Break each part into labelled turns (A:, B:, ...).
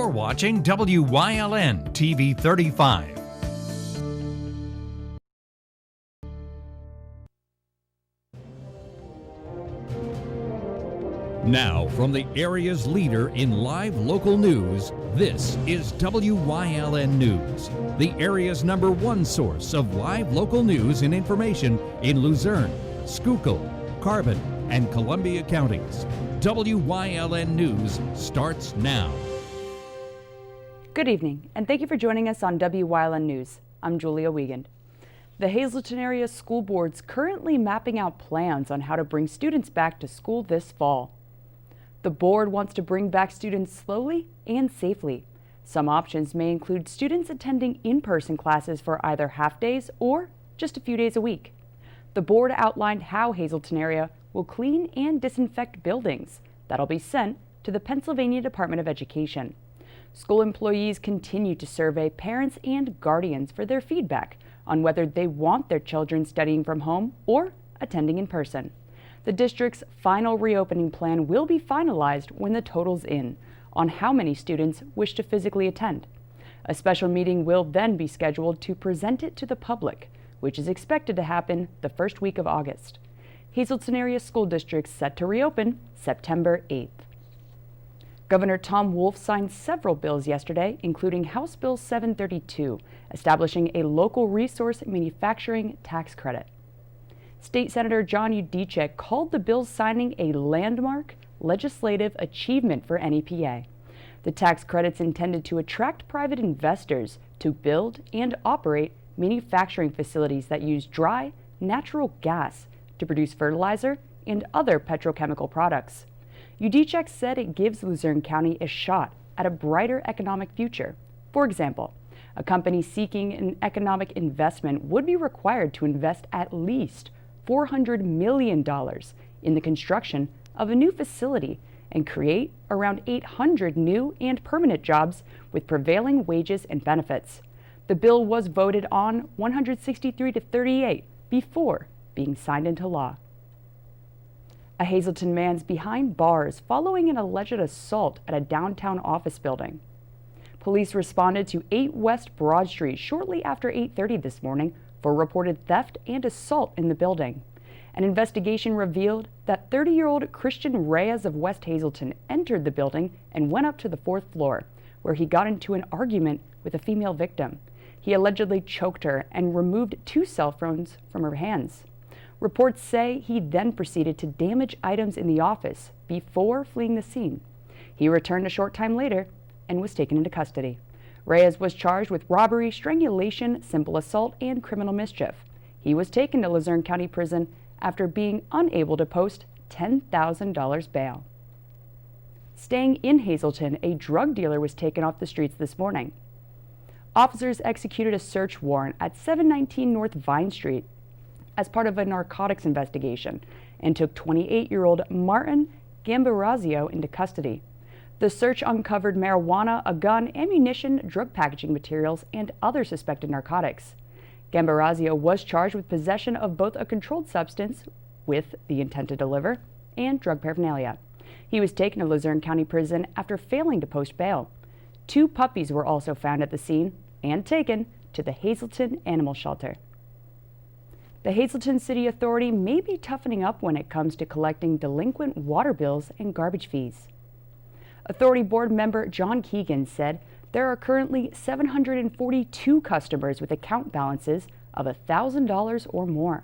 A: You're watching WYLN TV 35. Now, from the area's leader in live local news, this is WYLN News, the area's #1 source of live local news and information in Luzerne, Schuylkill, Carbon, and Columbia counties. WYLN News starts now.
B: Good evening, and thank you for joining us on WYLN News. I'm Julia Wiegand. The Hazleton area school board's currently mapping out plans on how to bring students back to school this fall. The board wants to bring back students slowly and safely. Some options may include students attending in-person classes for either half days or just a few days a week. The board outlined how Hazleton area will clean and disinfect buildings that'll be sent to the Pennsylvania Department of Education. School employees continue to survey parents and guardians for their feedback on whether they want their children studying from home or attending in person. The district's final reopening plan will be finalized when the total's in on how many students wish to physically attend. A special meeting will then be scheduled to present it to the public, which is expected to happen the first week of August. Hazleton area school districts set to reopen September 8th. Governor Tom Wolf signed several bills yesterday, including House Bill 732, establishing a local resource manufacturing tax credit. State Senator John Udicek called the bill's signing a landmark legislative achievement for NEPA. The tax credit's intended to attract private investors to build and operate manufacturing facilities that use dry, natural gas to produce fertilizer and other petrochemical products. Udicek said it gives Luzerne County a shot at a brighter economic future. For example, a company seeking an economic investment would be required to invest at least $400 million in the construction of a new facility and create around 800 new and permanent jobs with prevailing wages and benefits. The bill was voted on 163 to 38 before being signed into law. A Hazleton man's behind bars following an alleged assault at a downtown office building. Police responded to 8 West Broad Street shortly after 8:30 this morning for reported theft and assault in the building. An investigation revealed that 30-year-old Christian Reyes of West Hazleton entered the building and went up to the 4th floor, where he got into an argument with a female victim. He allegedly choked her and removed 2 cell phones from her hands. Reports say he then proceeded to damage items in the office before fleeing the scene. He returned a short time later and was taken into custody. Reyes was charged with robbery, strangulation, simple assault, and criminal mischief. He was taken to Luzerne County Prison after being unable to post $10,000 bail. Staying in Hazleton, a drug dealer was taken off the streets this morning. Officers executed a search warrant at 719 North Vine Street as part of a narcotics investigation and took 28-year-old Martin Gambarazio into custody. The search uncovered marijuana, a gun, ammunition, drug packaging materials, and other suspected narcotics. Gambarazio was charged with possession of both a controlled substance with the intent to deliver and drug paraphernalia. He was taken to Luzerne County Prison after failing to post bail. 2 puppies were also found at the scene and taken to the Hazleton Animal Shelter. The Hazleton City Authority may be toughening up when it comes to collecting delinquent water bills and garbage fees. Authority Board member John Keegan said there are currently 742 customers with account balances of $1,000 or more.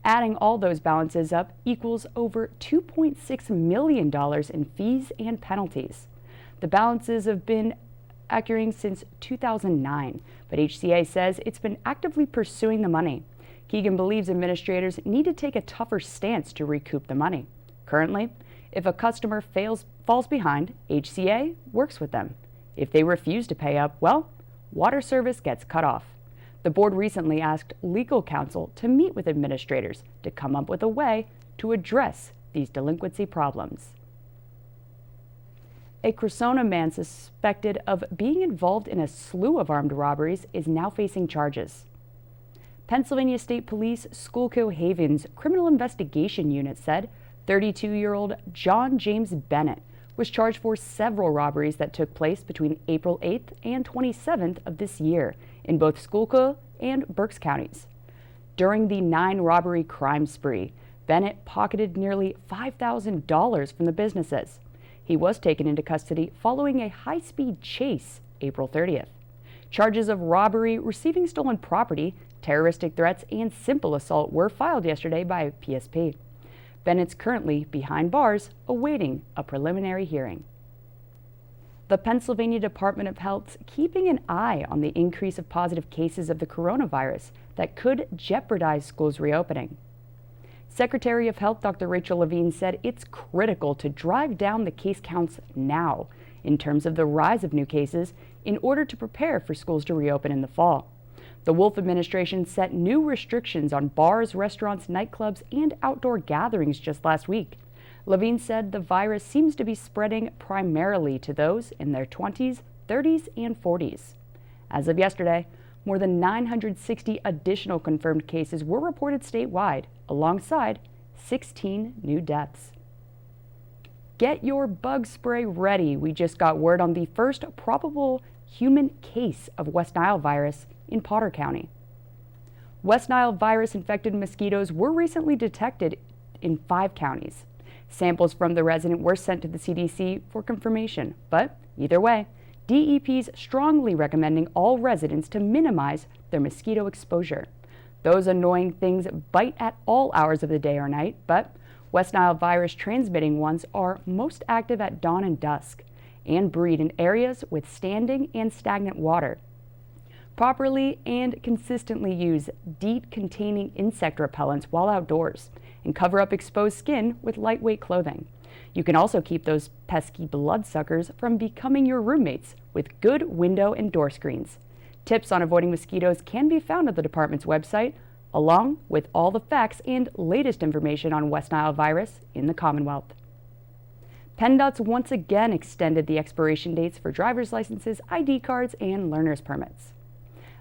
B: Adding all those balances up equals over $2.6 million in fees and penalties. The balances have been accruing since 2009, but HCA says it's been actively pursuing the money. Keegan believes administrators need to take a tougher stance to recoup the money. Currently, if a customer falls behind, HCA works with them. If they refuse to pay up, well, water service gets cut off. The board recently asked legal counsel to meet with administrators to come up with a way to address these delinquency problems. A Cressona man suspected of being involved in a slew of armed robberies is now facing charges. Pennsylvania State Police Schuylkill Haven's Criminal Investigation Unit said 32-year-old John James Bennett was charged for several robberies that took place between April 8th and 27th of this year in both Schuylkill and Berks counties. During the 9-robbery crime spree, Bennett pocketed nearly $5,000 from the businesses. He was taken into custody following a high-speed chase April 30th. Charges of robbery, receiving stolen property, terroristic threats, and simple assault were filed yesterday by PSP. Bennett's currently behind bars, awaiting a preliminary hearing. The Pennsylvania Department of Health's keeping an eye on the increase of positive cases of the coronavirus that could jeopardize schools reopening. Secretary of Health Dr. Rachel Levine said it's critical to drive down the case counts now in terms of the rise of new cases in order to prepare for schools to reopen in the fall. The Wolf administration set new restrictions on bars, restaurants, nightclubs, and outdoor gatherings just last week. Levine said the virus seems to be spreading primarily to those in their 20s, 30s, and 40s. As of yesterday, more than 960 additional confirmed cases were reported statewide, alongside 16 new deaths. Get your bug spray ready. We just got word on the first probable human case of West Nile virus in Potter County. West Nile virus-infected mosquitoes were recently detected in 5 counties. Samples from the resident were sent to the CDC for confirmation, but either way, DEP's strongly recommending all residents to minimize their mosquito exposure. Those annoying things bite at all hours of the day or night, but West Nile virus transmitting ones are most active at dawn and dusk and breed in areas with standing and stagnant water. Properly and consistently use DEET-containing insect repellents while outdoors and cover up exposed skin with lightweight clothing. You can also keep those pesky bloodsuckers from becoming your roommates with good window and door screens. Tips on avoiding mosquitoes can be found at the department's website, along with all the facts and latest information on West Nile virus in the Commonwealth. PennDOT's once again extended the expiration dates for driver's licenses, ID cards, and learner's permits.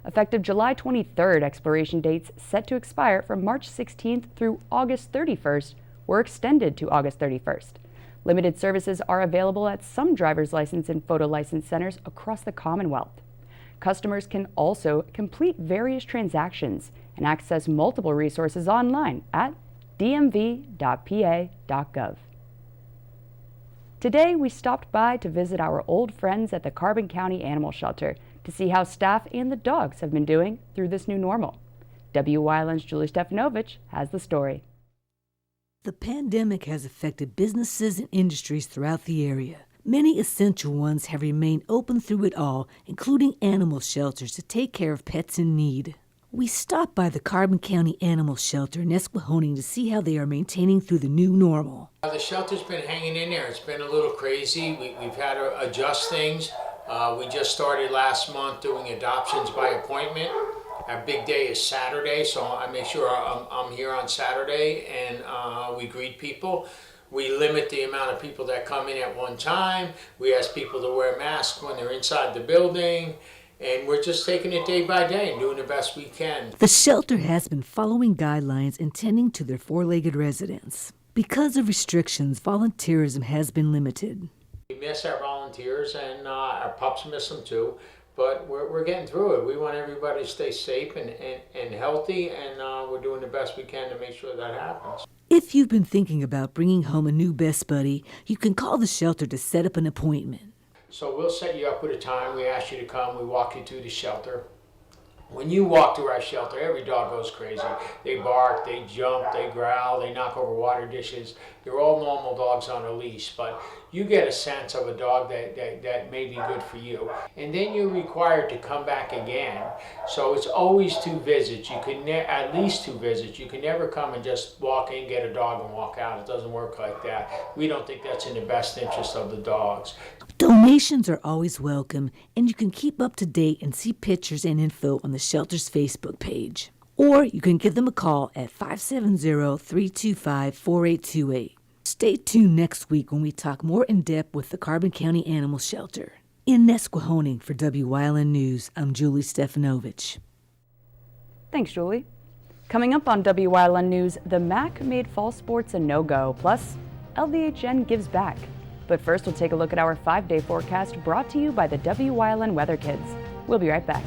B: Effective July 23rd, expiration dates set to expire from March 16th through August 31st were extended to August 31st. Limited services are available at some driver's license and photo license centers across the Commonwealth. Customers can also complete various transactions and access multiple resources online at dmv.pa.gov. Today, we stopped by to visit our old friends at the Carbon County Animal Shelter to see how staff and the dogs have been doing through this new normal. Wyln's Julie Stefanovich has the story.
C: The pandemic has affected businesses and industries throughout the area. Many essential ones have remained open through it all, including animal shelters to take care of pets in need. We stopped by the Carbon County Animal Shelter in Esquehoning to see how they are maintaining through the new normal.
D: The shelter's been hanging in there. It's been a little crazy. We've had to adjust things. We just started last month doing adoptions by appointment. Our big day is Saturday, so I make sure I'm here on Saturday and we greet people. We limit the amount of people that come in at one time. We ask people to wear masks when they're inside the building. And we're just taking it day by day and doing the best we can.
C: The shelter has been following guidelines and tending to their four-legged residents. Because of restrictions, volunteerism has been limited.
D: We miss our volunteers and our pups miss them too, but we're getting through it. We want everybody to stay safe and healthy, and we're doing the best we can to make sure that happens.
C: If you've been thinking about bringing home a new best buddy, you can call the shelter to set up an appointment.
D: So we'll set you up with a time. We ask you to come. We walk you through the shelter. When you walk through our shelter, every dog goes crazy. They bark, they jump, they growl, they knock over water dishes. They're all normal dogs on a leash, but you get a sense of a dog that may be good for you. And then you're required to come back again. So it's always 2 visits. You can at least 2 visits. You can never come and just walk in, get a dog, and walk out. It doesn't work like that. We don't think that's in the best interest of the dogs.
C: Donations are always welcome, and you can keep up to date and see pictures and info on the shelter's Facebook page. Or you can give them a call at 570-325-4828. Stay tuned next week when we talk more in depth with the Carbon County Animal Shelter. In Nesquehoning for Wyln News, I'm Julie Stefanovich.
B: Thanks, Julie. Coming up on Wyln News, the MAC made fall sports a no-go, plus LVHN gives back. But first, we'll take a look at our 5-day forecast brought to you by the Wyln Weather Kids. We'll be right back.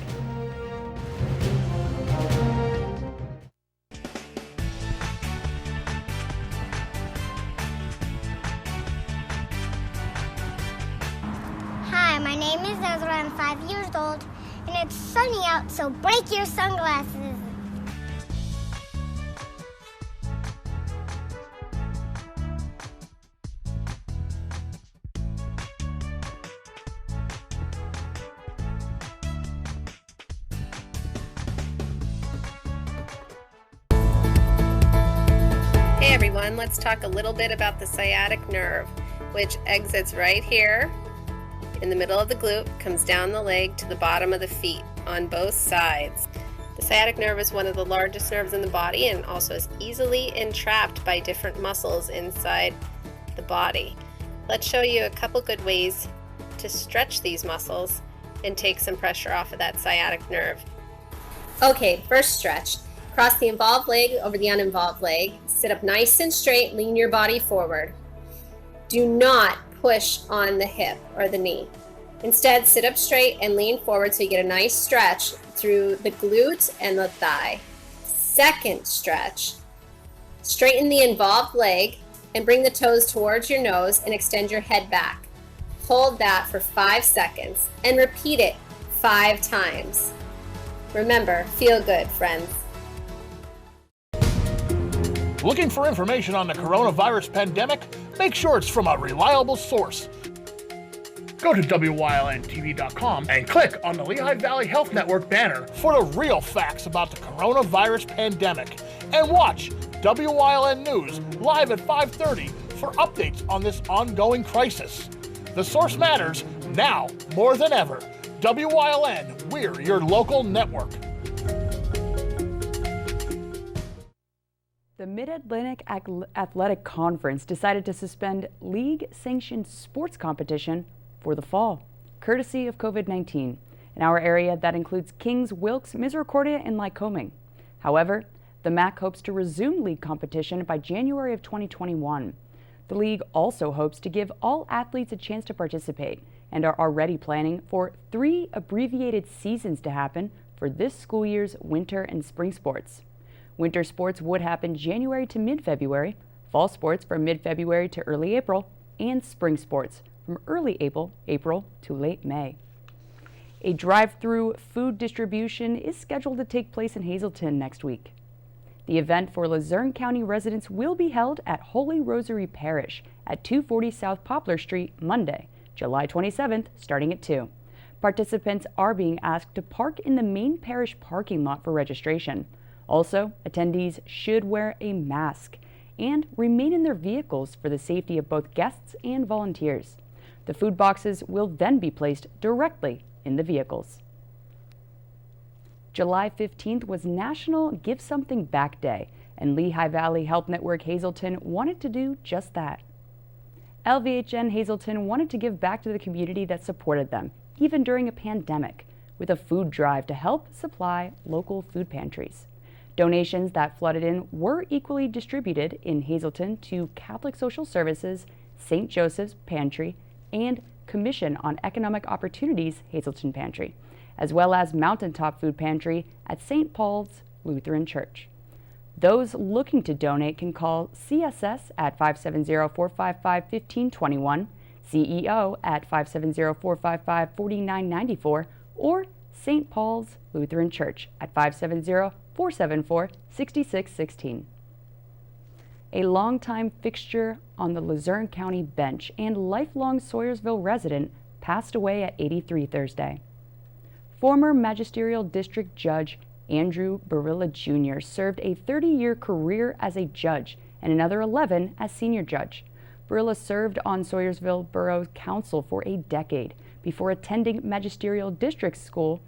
E: Hi, my name is Ezra. I'm 5 years old, and it's sunny out, so break your sunglasses.
F: Hey everyone, let's talk a little bit about the sciatic nerve, which exits right here in the middle of the glute, comes down the leg to the bottom of the feet on both sides. The sciatic nerve is one of the largest nerves in the body and also is easily entrapped by different muscles inside the body. Let's show you a couple good ways to stretch these muscles and take some pressure off of that sciatic nerve. Okay, first stretch. Cross the involved leg over the uninvolved leg. Sit up nice and straight, lean your body forward. Do not push on the hip or the knee. Instead, sit up straight and lean forward so you get a nice stretch through the glute and the thigh. Second stretch. Straighten the involved leg and bring the toes towards your nose and extend your head back. Hold that for 5 seconds and repeat it 5 times. Remember, feel good, friends.
G: Looking for information on the coronavirus pandemic? Make sure it's from a reliable source. Go to WYLNTV.com and click on the Lehigh Valley Health Network banner for the real facts about the coronavirus pandemic. And watch WYLN News live at 5:30 for updates on this ongoing crisis. The source matters now more than ever. WYLN, we're your local network.
B: The Mid-Atlantic Athletic Conference decided to suspend league-sanctioned sports competition for the fall, courtesy of COVID-19. In our area, that includes Kings, Wilkes, Misericordia, and Lycoming. However, the MAC hopes to resume league competition by January of 2021. The league also hopes to give all athletes a chance to participate and are already planning for 3 abbreviated seasons to happen for this school year's winter and spring sports. Winter sports would happen January to mid-February, fall sports from mid-February to early April, and spring sports from early April to late May. A drive-through food distribution is scheduled to take place in Hazleton next week. The event for Luzerne County residents will be held at Holy Rosary Parish at 240 South Poplar Street Monday, July 27th, starting at 2. Participants are being asked to park in the main parish parking lot for registration. Also, attendees should wear a mask and remain in their vehicles for the safety of both guests and volunteers. The food boxes will then be placed directly in the vehicles. July 15th was National Give Something Back Day, and Lehigh Valley Health Network Hazleton wanted to do just that. LVHN Hazleton wanted to give back to the community that supported them, even during a pandemic, with a food drive to help supply local food pantries. Donations that flooded in were equally distributed in Hazleton to Catholic Social Services, St. Joseph's Pantry, and Commission on Economic Opportunities Hazleton Pantry, as well as Mountaintop Food Pantry at St. Paul's Lutheran Church. Those looking to donate can call CSS at 570-455-1521, CEO at 570-455-4994, or St. Paul's Lutheran Church at 570-474-6616. A longtime fixture on the Luzerne County bench and lifelong Sawyersville resident passed away at 83 Thursday. Former Magisterial District Judge Andrew Barilla Jr. served a 30-year career as a judge and another 11 as senior judge. Barilla served on Sawyersville Borough Council for a decade before attending Magisterial District School,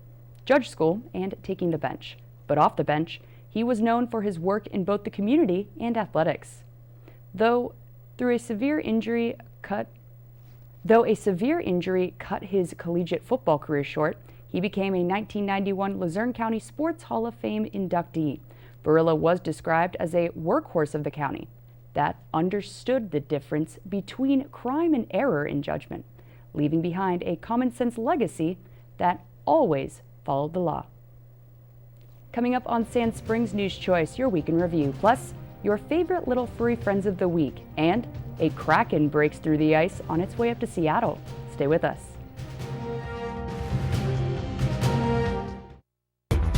B: Judge School, and taking the bench. But off the bench, he was known for his work in both the community and athletics. Though a severe injury cut his collegiate football career short, he became a 1991 Luzerne County Sports Hall of Fame inductee. Barilla was described as a workhorse of the county. that understood the difference between crime and error in judgment, leaving behind a common-sense legacy that always followed the law. Coming up on Sand Springs News Choice, your week in review, plus your favorite little furry friends of the week, and a kraken breaks through the ice on its way up to Seattle. Stay with us.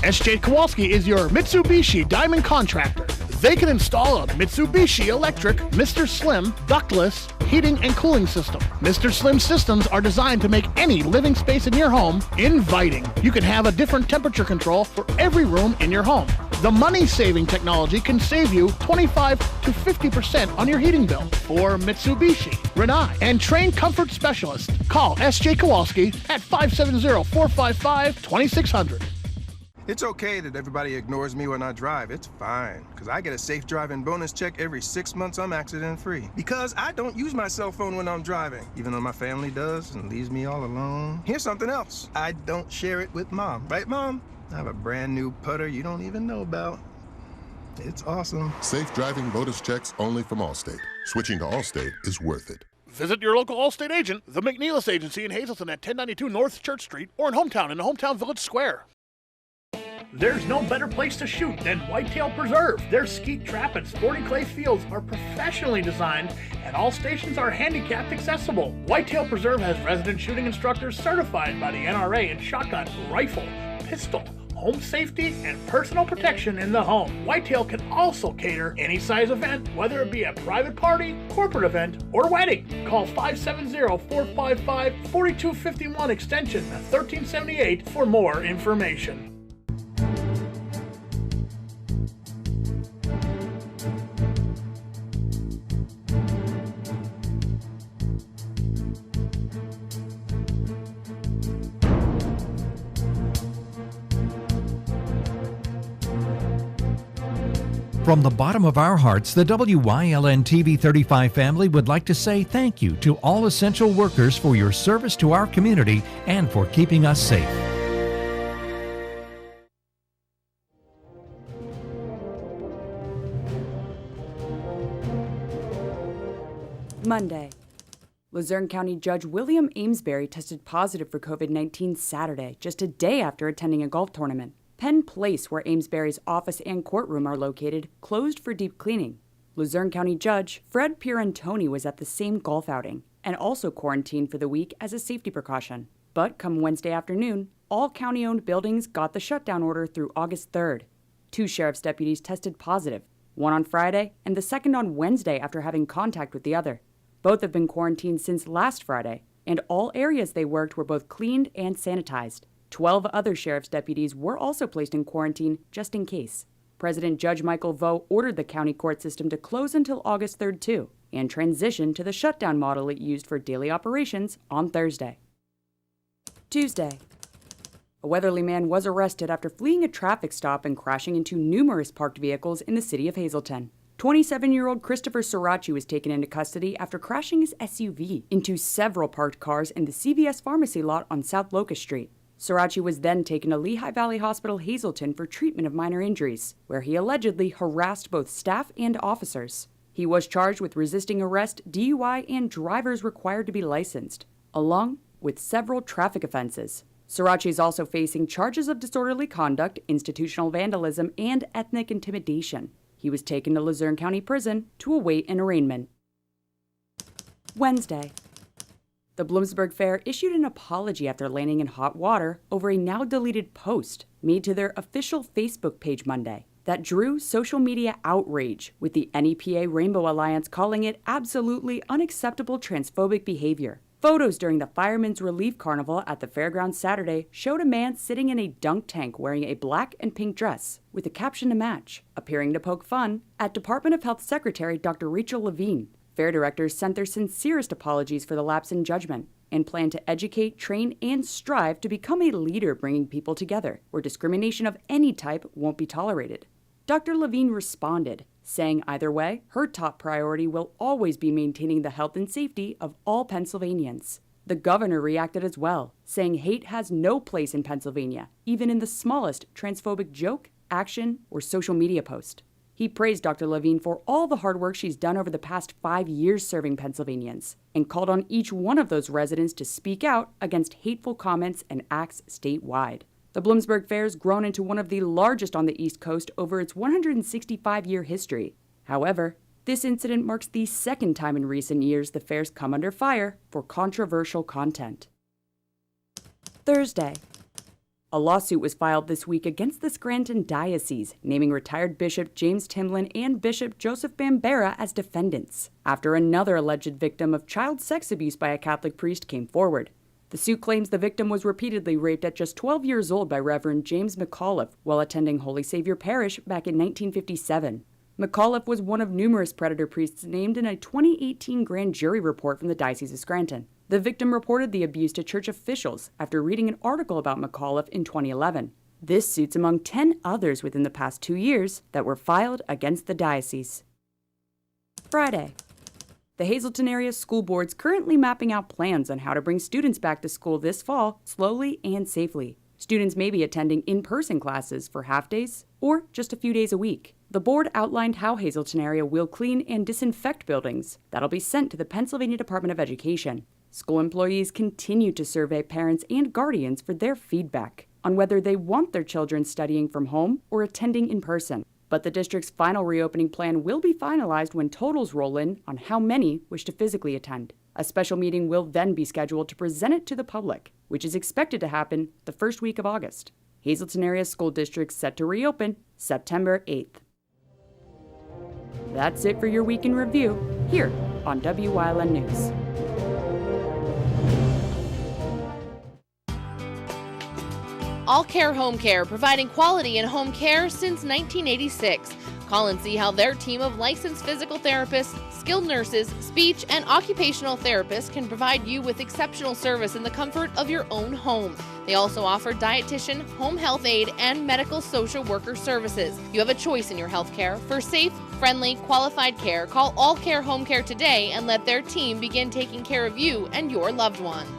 G: SJ Kowalski is your Mitsubishi Diamond Contractor. They can install a Mitsubishi electric Mr. Slim ductless heating and cooling system. Mr. Slim systems are designed to make any living space in your home inviting. You can have a different temperature control for every room in your home. The money-saving technology can save you 25 to 50% on your heating bill. For Mitsubishi, Renai, and trained comfort specialists, call SJ Kowalski at 570-455-2600.
H: It's okay that everybody ignores me when I drive. It's fine, because I get a safe driving bonus check every 6 months I'm accident-free. Because I don't use my cell phone when I'm driving, even though my family does and leaves me all alone. Here's something else. I don't share it with Mom. Right, Mom? I have a brand new putter you don't even know about. It's awesome.
I: Safe driving bonus checks only from Allstate. Switching to Allstate is worth it.
G: Visit your local Allstate agent, the McNeilis Agency in Hazleton at 1092 North Church Street, or in Hometown in the Hometown Village Square. There's no better place to shoot than Whitetail Preserve. Their skeet trap and sporting clay fields are professionally designed, and all stations are handicapped accessible. Whitetail Preserve has resident shooting instructors certified by the NRA in shotgun, rifle, pistol, home safety, and personal protection in the home. Whitetail can also cater any size event, whether it be a private party, corporate event, or wedding. Call 570-455-4251 extension 1378 for more information.
A: From the bottom of our hearts, the WYLN TV 35 family would like to say thank you to all essential workers for your service to our community and for keeping us safe.
B: Monday. Luzerne County Judge William Amesbury tested positive for COVID-19 Saturday, just a day after attending a golf tournament. Penn Place, where Amesbury's office and courtroom are located, closed for deep cleaning. Luzerne County Judge Fred Pierantoni was at the same golf outing and also quarantined for the week as a safety precaution. But come Wednesday afternoon, all county-owned buildings got the shutdown order through August 3rd. 2 sheriff's deputies tested positive, one on Friday and the second on Wednesday after having contact with the other. Both have been quarantined since last Friday, and all areas they worked were both cleaned and sanitized. 12 other sheriff's deputies were also placed in quarantine just in case. President Judge Michael Vo ordered the county court system to close until August 3rd too, and transition to the shutdown model it used for daily operations on Thursday. Tuesday. A Weatherly man was arrested after fleeing a traffic stop and crashing into numerous parked vehicles in the city of Hazleton. 27-year-old Christopher Sirachi was taken into custody after crashing his SUV into several parked cars in the CVS pharmacy lot on South Locust Street. Sirachi was then taken to Lehigh Valley Hospital Hazleton for treatment of minor injuries, where he allegedly harassed both staff and officers. He was charged with resisting arrest, DUI, and drivers required to be licensed, along with several traffic offenses. Sirachi is also facing charges of disorderly conduct, institutional vandalism, and ethnic intimidation. He was taken to Luzerne County Prison to await an arraignment. Wednesday. The Bloomsburg Fair issued an apology after landing in hot water over a now-deleted post made to their official Facebook page Monday that drew social media outrage, with the NEPA Rainbow Alliance calling it absolutely unacceptable transphobic behavior. Photos during the Firemen's Relief Carnival at the fairgrounds Saturday showed a man sitting in a dunk tank wearing a black and pink dress, with a caption to match, appearing to poke fun at Department of Health Secretary Dr. Rachel Levine. Fair directors sent their sincerest apologies for the lapse in judgment and plan to educate, train, and strive to become a leader bringing people together, where discrimination of any type won't be tolerated. Dr. Levine responded, saying either way, her top priority will always be maintaining the health and safety of all Pennsylvanians. The governor reacted as well, saying hate has no place in Pennsylvania, even in the smallest transphobic joke, action, or social media post. He praised Dr. Levine for all the hard work she's done over the past 5 years serving Pennsylvanians and called on each one of those residents to speak out against hateful comments and acts statewide. The Bloomsburg Fair's grown into one of the largest on the East Coast over its 165-year history. However, this incident marks the second time in recent years the fair's come under fire for controversial content. Thursday. A lawsuit was filed this week against the Scranton Diocese, naming retired Bishop James Timlin and Bishop Joseph Bambera as defendants, after another alleged victim of child sex abuse by a Catholic priest came forward. The suit claims the victim was repeatedly raped at just 12 years old by Reverend James McAuliffe while attending Holy Savior Parish back in 1957. McAuliffe was one of numerous predator priests named in a 2018 grand jury report from the Diocese of Scranton. The victim reported the abuse to church officials after reading an article about McAuliffe in 2011. This suit's among 10 others within the past 2 years that were filed against the diocese. Friday. The Hazleton area school board's currently mapping out plans on how to bring students back to school this fall slowly and safely. Students may be attending in-person classes for half-days or just a few days a week. The board outlined how Hazleton area will clean and disinfect buildings that'll be sent to the Pennsylvania Department of Education. School employees continue to survey parents and guardians for their feedback on whether they want their children studying from home or attending in person. But the district's final reopening plan will be finalized when totals roll in on how many wish to physically attend. A special meeting will then be scheduled to present it to the public, which is expected to happen the first week of August. Hazleton area school districts set to reopen September 8th. That's it for your week in review here on Wyln News.
J: All Care Home Care, providing quality in home care since 1986. Call and see how their team of licensed physical therapists, skilled nurses, speech, and occupational therapists can provide you with exceptional service in the comfort of your own home. They also offer dietitian, home health aide, and medical social worker services. You have a choice in your health care. For safe, friendly, qualified care, call All Care Home Care today and let their team begin taking care of you and your loved ones.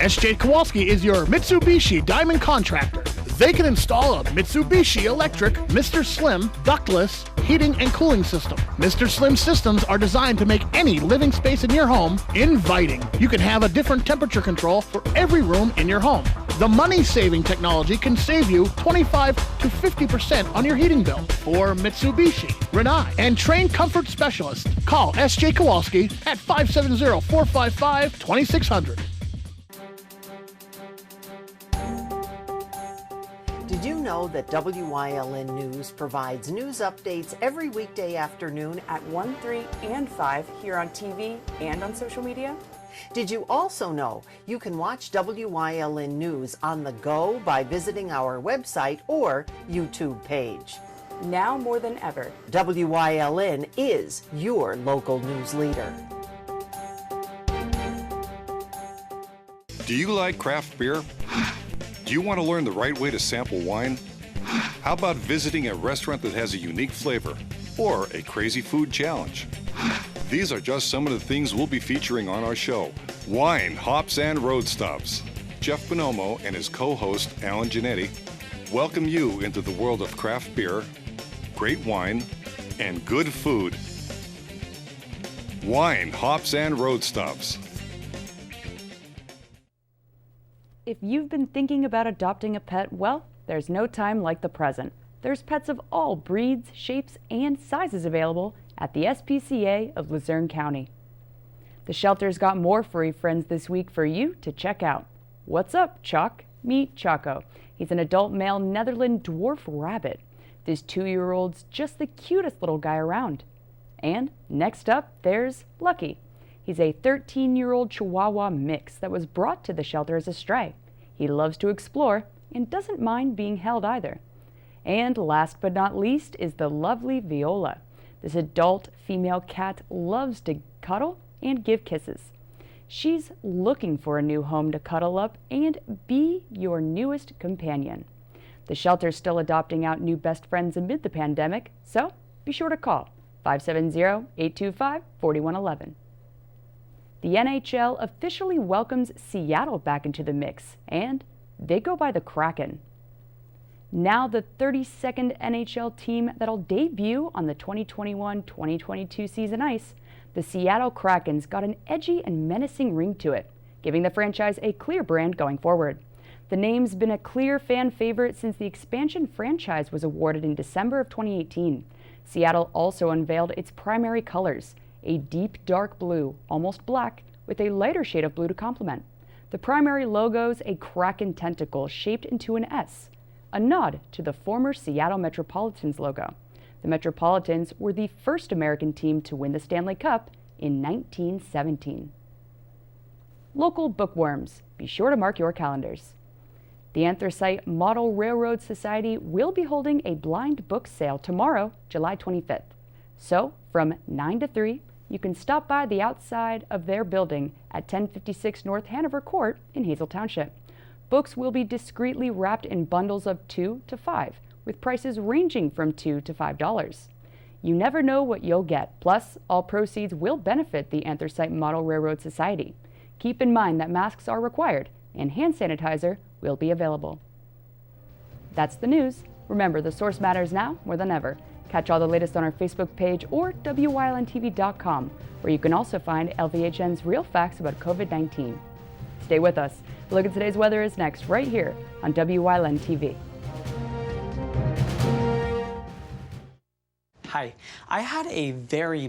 G: SJ Kowalski is your Mitsubishi Diamond Contractor. They can install a Mitsubishi electric Mr. Slim ductless heating and cooling system. Mr. Slim systems are designed to make any living space in your home inviting. You can have a different temperature control for every room in your home. The money-saving technology can save you 25 to 50% on your heating bill. For Mitsubishi, Rinnai, and trained comfort specialists, call SJ Kowalski at 570-455-2600.
K: Did you know that WYLN News provides news updates every weekday afternoon
B: At 1, 3, and 5 here on TV and on social media?
K: Did you also know you can watch WYLN News on the go by visiting our website or YouTube page?
B: Now more than ever,
K: WYLN is your local news leader.
L: Do you like craft beer? Do you want to learn the right way to sample wine? How about visiting a restaurant that has a unique flavor or a crazy food challenge? These are just some of the things we'll be featuring on our show, Wine, Hops, and Road Stops. Jeff Bonomo and his co-host, Alan Giannetti, welcome you into the world of craft beer, great wine, and good food. Wine, Hops, and Road Stops.
B: if you've been thinking about adopting a pet, well, there's no time like the present. There's pets of all breeds, shapes, and sizes available at the SPCA of Luzerne County. The shelter's got more furry friends this week for you to check out. What's up, Chalk? Meet Choco. He's an adult male Netherland dwarf rabbit. This 2-year-old's just the cutest little guy around. And next up, there's Lucky. He's a 13-year-old Chihuahua mix that was brought to the shelter as a stray. He loves to explore and doesn't mind being held either. And last but not least is the lovely Viola. This adult female cat loves to cuddle and give kisses. She's looking for a new home to cuddle up and be your newest companion. The shelter's still adopting out new best friends amid the pandemic, so be sure to call 570-825-4111. The NHL officially welcomes Seattle back into the mix, and they go by the Kraken. Now the 32nd NHL team that'll debut on the 2021-2022 season ice, the Seattle Kraken's got an edgy and menacing ring to it, giving the franchise a clear brand going forward. The name's been a clear fan favorite since the expansion franchise was awarded in December of 2018. Seattle also unveiled its primary colors, a deep dark blue, almost black, with a lighter shade of blue to complement. The primary logo's a Kraken tentacle shaped into an S, a nod to the former Seattle Metropolitans logo. The Metropolitans were the first American team to win the Stanley Cup in 1917. Local bookworms, be sure to mark your calendars. The Anthracite Model Railroad Society will be holding a blind book sale tomorrow, July 25th. So, from 9 to 3, you can stop by the outside of their building at 1056 North Hanover Court in Hazel Township. Books will be discreetly wrapped in bundles of 2 to 5, with prices ranging from $2 to $5. You never know what you'll get. Plus, all proceeds will benefit the Anthracite Model Railroad Society. Keep in mind that masks are required and hand sanitizer will be available. That's the news. Remember, the source matters now more than ever. Catch all the latest on our Facebook page or WYLNTV.com, where you can also find LVHN's real facts about COVID-19. Stay with us. A look at today's weather is next, right here on WYLN TV.
M: Hi, I had a very